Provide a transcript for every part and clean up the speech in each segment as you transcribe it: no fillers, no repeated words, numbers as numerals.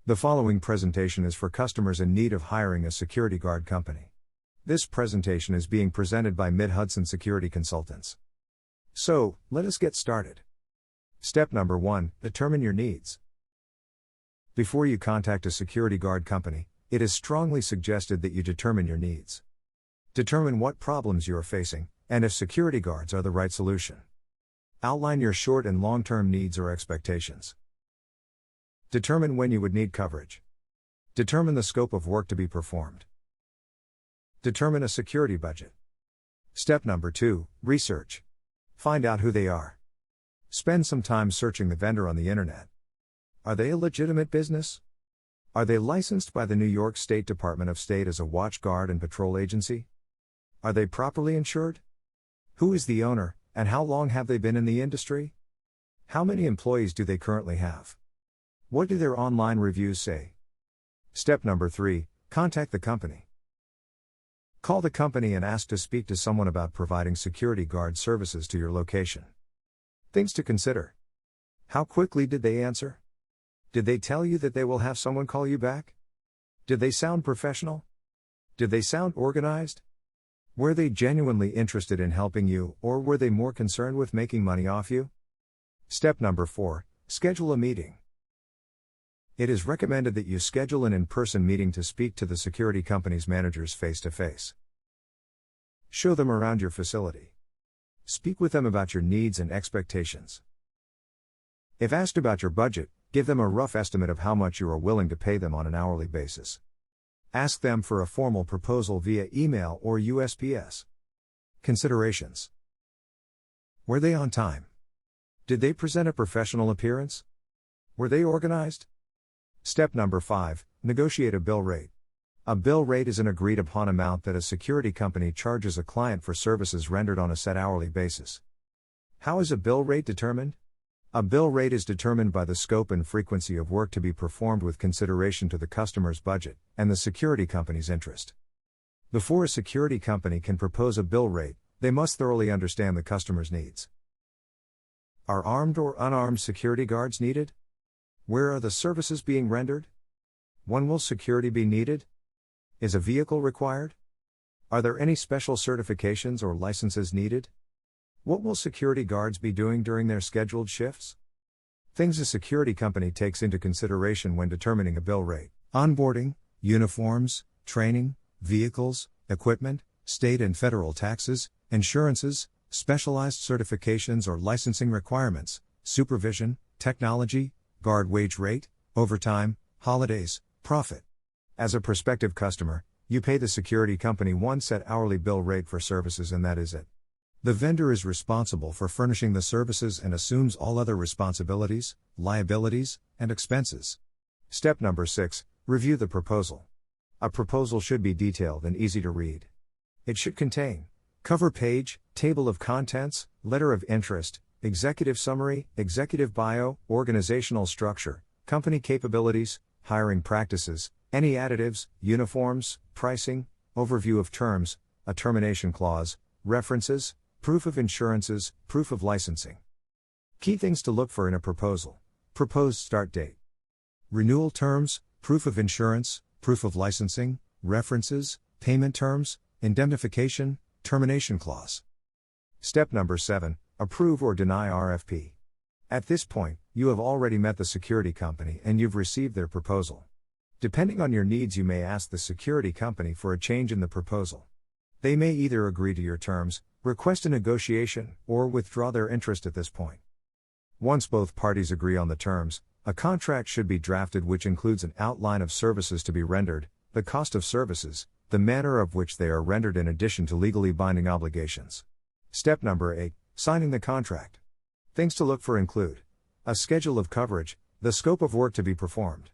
The following presentation is for customers in need of hiring a security guard company. This presentation is being presented by Mid-Hudson Security Consultants. So, let us get started. Step number 1, determine your needs. Before you contact a security guard company, it is strongly suggested that you determine your needs. Determine what problems you are facing, and if security guards are the right solution. Outline your short and long-term needs or expectations. Determine when you would need coverage. Determine the scope of work to be performed. Determine a security budget. Step number 2, research. Find out who they are. Spend some time searching the vendor on the internet. Are they a legitimate business? Are they licensed by the New York State Department of State as a watch guard and patrol agency? Are they properly insured? Who is the owner, and how long have they been in the industry? How many employees do they currently have? What do their online reviews say? Step number 3, contact the company. Call the company and ask to speak to someone about providing security guard services to your location. Things to consider. How quickly did they answer? Did they tell you that they will have someone call you back? Did they sound professional? Did they sound organized? Were they genuinely interested in helping you, or were they more concerned with making money off you? Step number 4, schedule a meeting. It is recommended that you schedule an in-person meeting to speak to the security company's managers face-to-face. Show them around your facility. Speak with them about your needs and expectations. If asked about your budget, give them a rough estimate of how much you are willing to pay them on an hourly basis. Ask them for a formal proposal via email or USPS. Considerations. Were they on time? Did they present a professional appearance? Were they organized? Step number 5, negotiate a bill rate. A bill rate is an agreed upon amount that a security company charges a client for services rendered on a set hourly basis. How is a bill rate determined? A bill rate is determined by the scope and frequency of work to be performed with consideration to the customer's budget and the security company's interest. Before a security company can propose a bill rate, they must thoroughly understand the customer's needs. Are armed or unarmed security guards needed? Where are the services being rendered? When will security be needed? Is a vehicle required? Are there any special certifications or licenses needed? What will security guards be doing during their scheduled shifts? Things a security company takes into consideration when determining a bill rate: onboarding, uniforms, training, vehicles, equipment, state and federal taxes, insurances, specialized certifications or licensing requirements, supervision, technology, guard wage rate, overtime, holidays, profit. As a prospective customer, you pay the security company one set hourly bill rate for services, and that is it. The vendor is responsible for furnishing the services and assumes all other responsibilities, liabilities, and expenses. Step number 6, review the proposal. A proposal should be detailed and easy to read. It should contain cover page, table of contents, letter of interest, executive summary, executive bio, organizational structure, company capabilities, hiring practices, any additives, uniforms, pricing, overview of terms, a termination clause, references, proof of insurances, proof of licensing. Key things to look for in a proposal: proposed start date, renewal terms, proof of insurance, proof of licensing, references, payment terms, indemnification, termination clause. Step number 7, approve or deny RFP. At this point, you have already met the security company and you've received their proposal. Depending on your needs, you may ask the security company for a change in the proposal. They may either agree to your terms, request a negotiation, or withdraw their interest at this point. Once both parties agree on the terms, a contract should be drafted which includes an outline of services to be rendered, the cost of services, the manner of which they are rendered in addition to legally binding obligations. Step number 8, signing the contract. Things to look for include a schedule of coverage, the scope of work to be performed,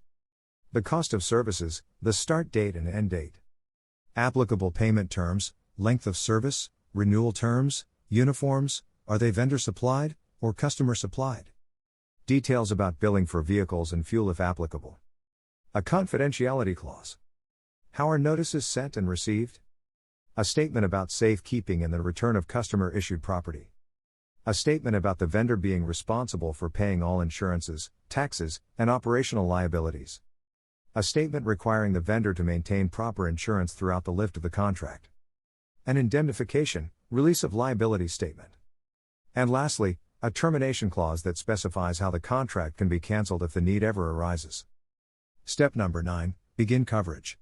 the cost of services, the start date and end date, applicable payment terms, length of service, renewal terms, uniforms, are they vendor supplied or customer supplied, details about billing for vehicles and fuel if applicable, a confidentiality clause, how are notices sent and received, a statement about safekeeping and the return of customer-issued property, a statement about the vendor being responsible for paying all insurances, taxes, and operational liabilities. A statement requiring the vendor to maintain proper insurance throughout the lift of the contract. An indemnification, release of liability statement. And lastly, a termination clause that specifies how the contract can be cancelled if the need ever arises. Step number 9, begin coverage.